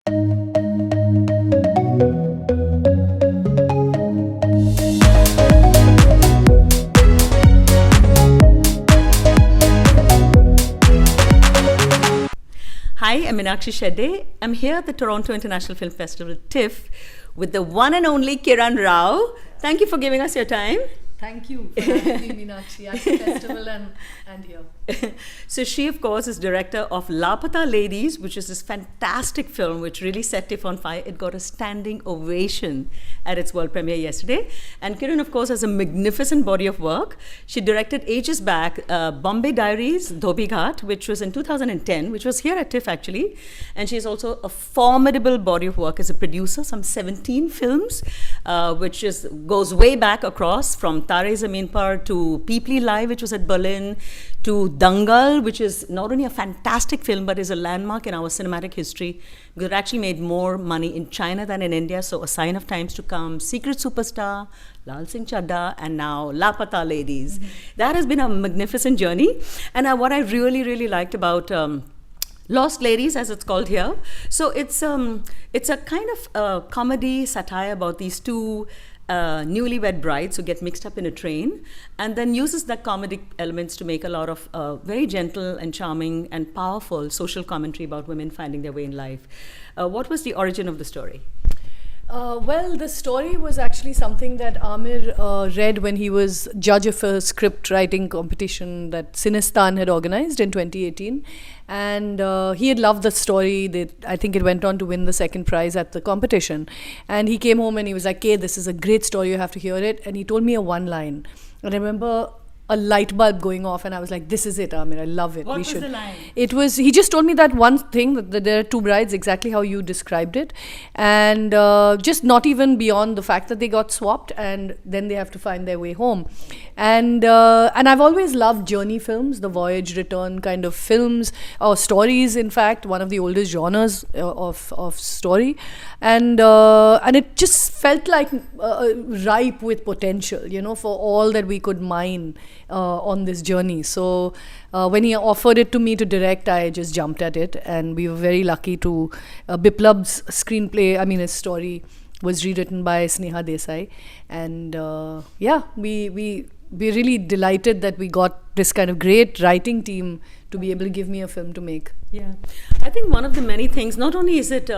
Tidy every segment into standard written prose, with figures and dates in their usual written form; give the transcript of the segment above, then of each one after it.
Hi, I'm Meenakshi Shedde. I'm here at the Toronto International Film Festival, TIFF, with the one and only Kiran Rao. Thank you for giving us your time. Thank you for having me, Meenakshi, at the festival and here. So she, of course, is director of Laapataa Ladies, which is this fantastic film which really set TIFF on fire. It got a standing ovation at its world premiere yesterday. And Kiran, of course, has a magnificent body of work. She directed ages back Bombay Diaries, Dhobi Ghat, which was in 2010, which was here at TIFF actually. And she has also a formidable body of work as a producer, some 17 films, which goes way back across from Tare Zameen Par to Peeply Live, which was at Berlin, to Dangal, which is not only a fantastic film but is a landmark in our cinematic history. It actually made more money in China than in India, so a sign of times to come. Secret Superstar, Lal Singh Chadda, and now Laapataa Ladies. Mm-hmm. That has been a magnificent journey. And what I really, really liked about Lost Ladies, as it's called here, so it's a kind of comedy satire about these two newlywed brides who get mixed up in a train, and then uses the comedic elements to make a lot of very gentle and charming and powerful social commentary about women finding their way in life. What was the origin of the story? Well, the story was actually something that Amir read when he was judge of a script writing competition that Cinestan had organized in 2018. And he had loved the story. I think it went on to win the second prize at the competition. And he came home and he was like, "Hey, this is a great story, you have to hear it." And he told me a one line. And I remember a light bulb going off, and I was like, "This is it, Amir. I love it. What was the line?" He just told me that one thing, that there are two brides, exactly how you described it, and just not even beyond the fact that they got swapped, and then they have to find their way home. And I've always loved journey films, the voyage return kind of films, or stories. In fact, one of the oldest genres of story, and it just felt like ripe with potential, for all that we could mine on this journey. So when he offered it to me to direct, I just jumped at it, and we were very lucky to Biplab's screenplay. I mean, his story was rewritten by Sneha Desai, and we're really delighted that we got this kind of great writing team to be able to give me a film to make. Yeah, I think one of the many things, not only is it,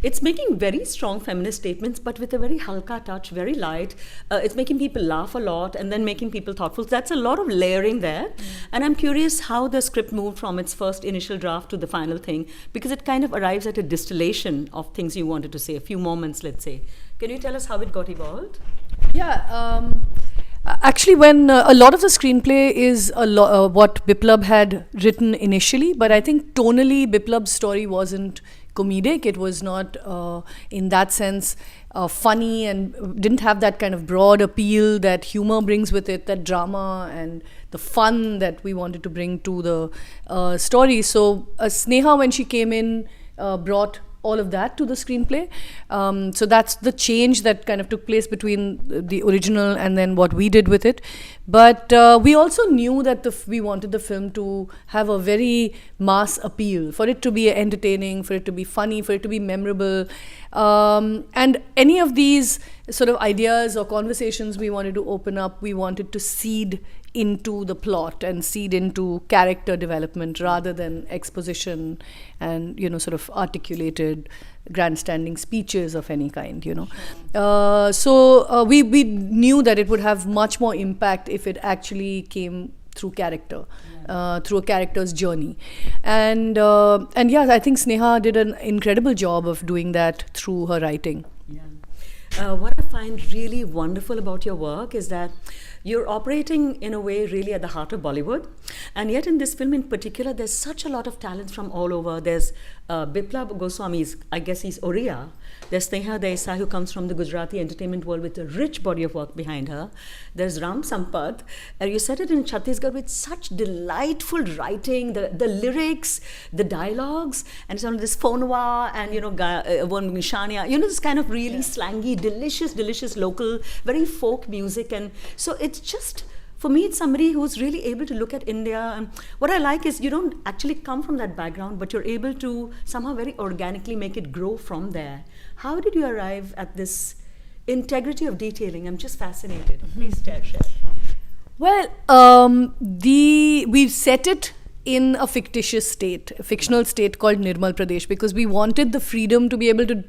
it's making very strong feminist statements, but with a very halka touch, very light. It's making people laugh a lot and then making people thoughtful. That's a lot of layering there. And I'm curious how the script moved from its first initial draft to the final thing, because it kind of arrives at a distillation of things you wanted to say, a few moments, let's say. Can you tell us how it got evolved? Yeah. Actually, when a lot of the screenplay is what Biplab had written initially, but I think tonally Biplab's story wasn't comedic. It was not, in that sense, funny, and didn't have that kind of broad appeal that humor brings with it, that drama and the fun that we wanted to bring to the story. So Sneha, when she came in, brought all of that to the screenplay. So that's the change that kind of took place between the original and then what we did with it. But we also knew that we wanted the film to have a very mass appeal, for it to be entertaining, for it to be funny, for it to be memorable. And any of these sort of ideas or conversations we wanted to open up, we wanted to seed into the plot and seed into character development rather than exposition and sort of articulated grandstanding speeches of any kind. So we knew that it would have much more impact if it actually came through character, through a character's journey. And yeah, I think Sneha did an incredible job of doing that through her writing. What I find really wonderful about your work is that you're operating in a way really at the heart of Bollywood, and yet in this film in particular there's such a lot of talents from all over. There's Biplab Goswami's, I guess he's Oriya. There's Sneha Desai, who comes from the Gujarati entertainment world with a rich body of work behind her. There's Ram Sampath, and you said it in Chhattisgarh with such delightful writing, the lyrics, the dialogues, and some of this Fonwa and one Mishania, this kind of really slangy, delicious local, very folk music. And so it's just for me, it's somebody who's really able to look at India. And what I like is you don't actually come from that background, but you're able to somehow very organically make it grow from there. How did you arrive at this integrity of detailing? I'm just fascinated. Please share. Well, we set it in a fictitious state, a fictional state called Nirmal Pradesh, because we wanted the freedom to be able to,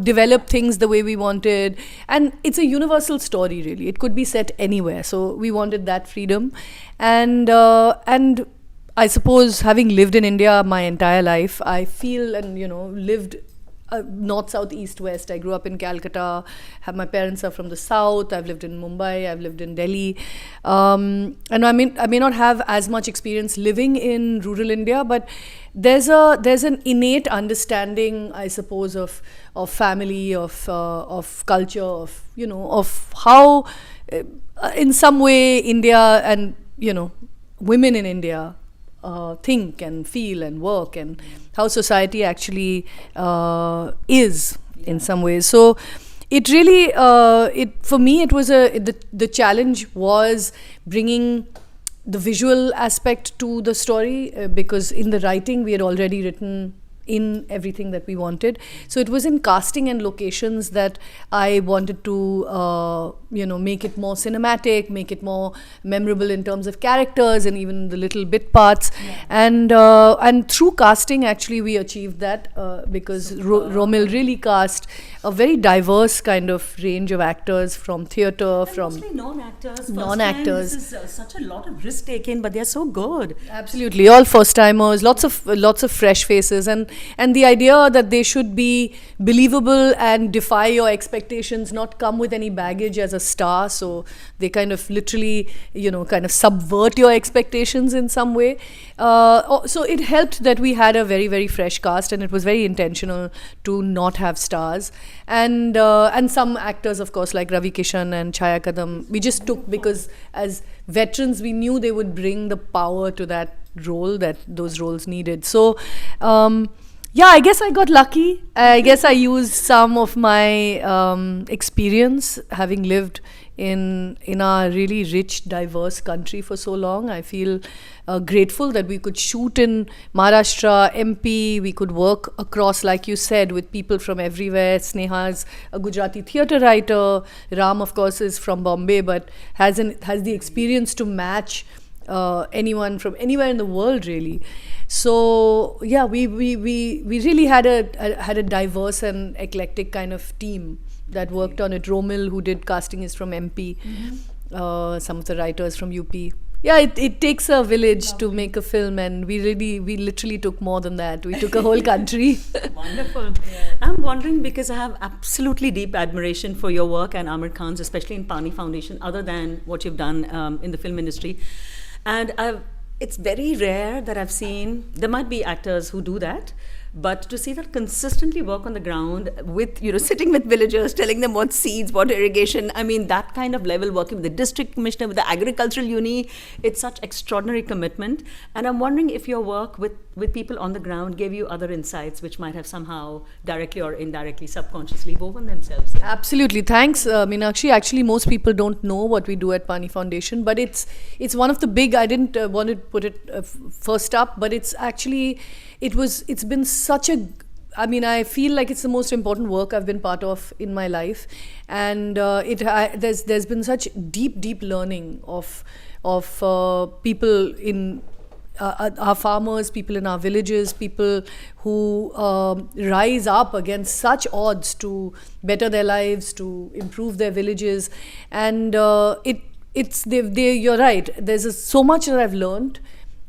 develop things the way we wanted. And it's a universal story, really. It could be set anywhere. So we wanted that freedom. And I suppose, having lived in India my entire life, I feel and, lived north, south, east, west. I grew up in Calcutta. My parents are from the south. I've lived in Mumbai. I've lived in Delhi. And I may not have as much experience living in rural India, but there's an innate understanding, I suppose, of family, of culture, of how, in some way, India and women in India think and feel and work, and how society actually is in some ways. So it really, for me, it was the challenge was bringing the visual aspect to the story, because in the writing we had already written in everything that we wanted. So it was in casting and locations that I wanted to make it more cinematic, make it more memorable in terms of characters and even the little bit parts. And through casting, actually, we achieved that, because Romil really cast a very diverse kind of range of actors from theatre, and from mostly non-actors. non-actors. This is such a lot of risk taken, but they're so good. Absolutely, all first timers, lots of fresh faces, and the idea that they should be believable and defy your expectations, not come with any baggage as a star. So they kind of literally, kind of subvert your expectations in some way. So it helped that we had a very, very fresh cast, and it was very intentional to not have stars. And some actors, of course, like Ravi Kishan and Chaya Kadam, we just took because as veterans, we knew they would bring the power to that role that those roles needed. So, I guess I got lucky. I guess I used some of my experience, having lived in a really rich, diverse country for so long. I feel grateful that we could shoot in Maharashtra, MP. We could work across, like you said, with people from everywhere. Sneha's a Gujarati theatre writer. Ram, of course, is from Bombay, but has the experience to match anyone from anywhere in the world, really. So we really had a diverse and eclectic kind of team that worked on it. Romil, who did casting, is from MP. Some of the writers from UP. Yeah, it takes a village to make a film, and we literally took more than that. We took a whole country. Wonderful. Yeah. I'm wondering, because I have absolutely deep admiration for your work and Amir Khan's, especially in Pani Foundation, other than what you've done in the film industry. And it's very rare that I've seen, there might be actors who do that, but to see that consistently work on the ground with, sitting with villagers, telling them what seeds, what irrigation, that kind of level, working with the district commissioner, with the agricultural uni, it's such extraordinary commitment. And I'm wondering if your work with people on the ground gave you other insights which might have somehow directly or indirectly, subconsciously woven themselves. Absolutely. Thanks, Meenakshi. Actually, most people don't know what we do at Pani Foundation, but it's one of the big, I didn't want to put it first up, but it's actually, it's been such a, I feel like it's the most important work I've been part of in my life, and there's been such deep learning of people in our farmers, people in our villages, people who rise up against such odds to better their lives, to improve their villages, and you're right. There's so much that I've learned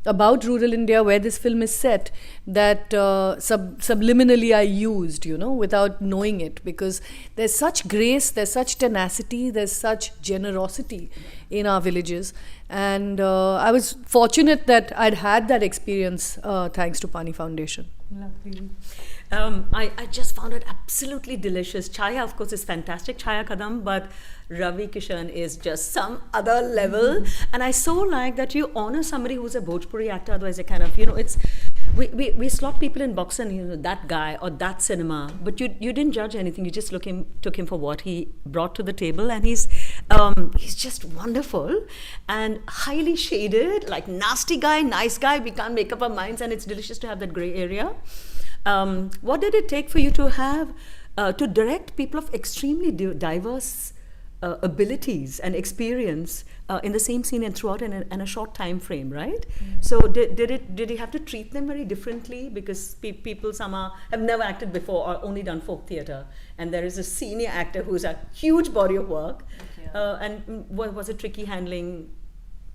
about rural India, where this film is set, that subliminally I used, without knowing it, because there's such grace, there's such tenacity, there's such generosity in our villages. And I was fortunate that I'd had that experience thanks to Pani Foundation. Lovely. I just found it absolutely delicious. Chaya, of course, is fantastic, Chaya Kadam, but Ravi Kishan is just some other level. And I so like that you honor somebody who's a Bhojpuri actor, otherwise they kind of, we slot people in box and, that guy or that cinema, but you didn't judge anything. You just took him for what he brought to the table, and he's just wonderful and highly shaded, like nasty guy, nice guy. We can't make up our minds, and it's delicious to have that gray area. What did it take for you to have to direct people of extremely diverse abilities and experience in the same scene and throughout in a short time frame, right? So did you have to treat them very differently, because people somehow have never acted before or only done folk theatre, and there is a senior actor who's a huge body of work, and was it tricky handling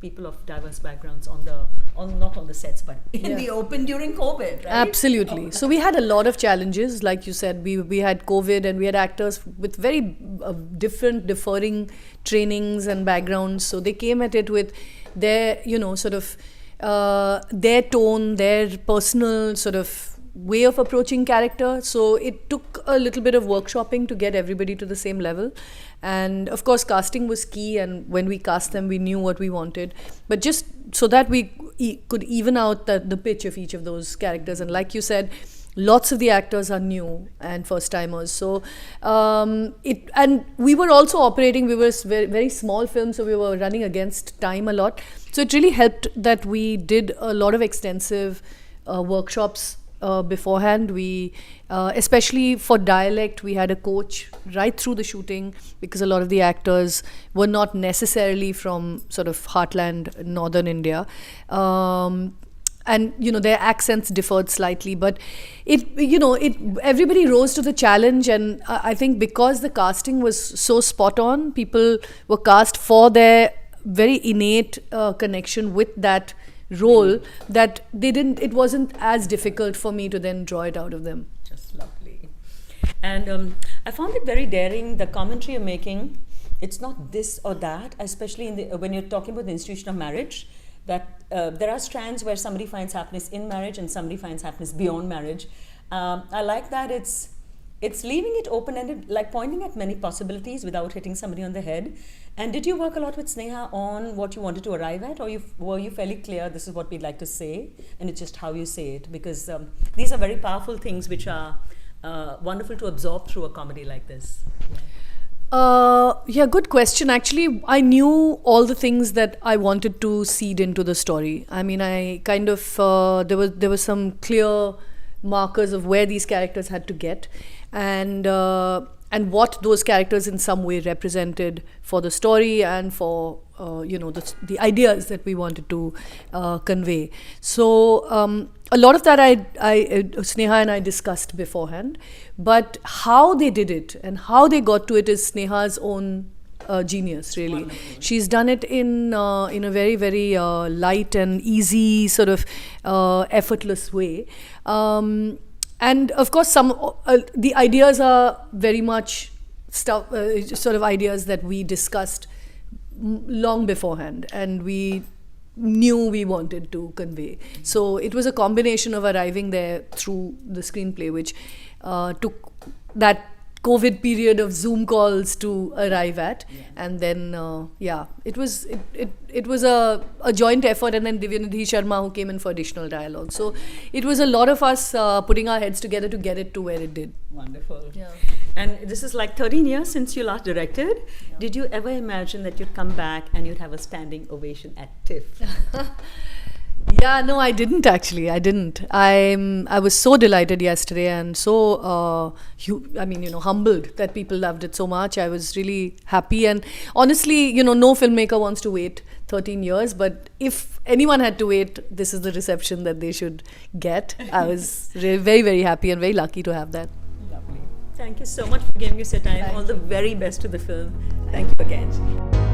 people of diverse backgrounds not on the sets, but in the open during COVID, right? Absolutely. So we had a lot of challenges. Like you said, we had COVID, and we had actors with very different, differing trainings and backgrounds. So they came at it with their, sort of their tone, their personal sort of way of approaching character. So it took a little bit of workshopping to get everybody to the same level. And of course, casting was key, and when we cast them, we knew what we wanted. But just so that we could even out the pitch of each of those characters. And like you said, lots of the actors are new and first timers. So and we were also operating, we were very, very small film, so we were running against time a lot. So it really helped that we did a lot of extensive workshops beforehand. We especially for dialect, we had a coach right through the shooting, because a lot of the actors were not necessarily from sort of heartland northern India, and their accents differed slightly, but everybody rose to the challenge. And I think because the casting was so spot on, people were cast for their very innate connection with that role, that it wasn't as difficult for me to then draw it out of them. Just lovely. And I found it very daring, the commentary you're making. It's not this or that, especially when you're talking about the institution of marriage, that there are strands where somebody finds happiness in marriage and somebody finds happiness beyond marriage. I like that it's leaving it open-ended, like pointing at many possibilities without hitting somebody on the head. And did you work a lot with Sneha on what you wanted to arrive at, or were you fairly clear, this is what we'd like to say, and it's just how you say it? Because these are very powerful things which are wonderful to absorb through a comedy like this. Good question. Actually, I knew all the things that I wanted to seed into the story. I mean, I kind of, there were some clear markers of where these characters had to get, and what those characters in some way represented for the story and for the ideas that we wanted to convey. So a lot of that Sneha and I discussed beforehand, but how they did it and how they got to it is Sneha's own genius, really. Wonderful. She's done it in a very, very light and easy, sort of effortless way. And of course, some the ideas are very much sort of ideas that we discussed long beforehand, and we knew we wanted to convey. So it was a combination of arriving there through the screenplay, which took that COVID period of Zoom calls to arrive at, and then it was a joint effort, and then Divyanidhi Sharma, who came in for additional dialogue. So it was a lot of us putting our heads together to get it to where it did. Wonderful. Yeah. And this is like 13 years since you last directed. Yeah. Did you ever imagine that you'd come back and you'd have a standing ovation at TIFF? Yeah, no, I didn't actually. I didn't. I was so delighted yesterday and so, humbled that people loved it so much. I was really happy, and honestly, no filmmaker wants to wait 13 years, but if anyone had to wait, this is the reception that they should get. I was very, very happy and very lucky to have that. Lovely. Thank you so much for giving us your time. All the very best to the film. Thank you again.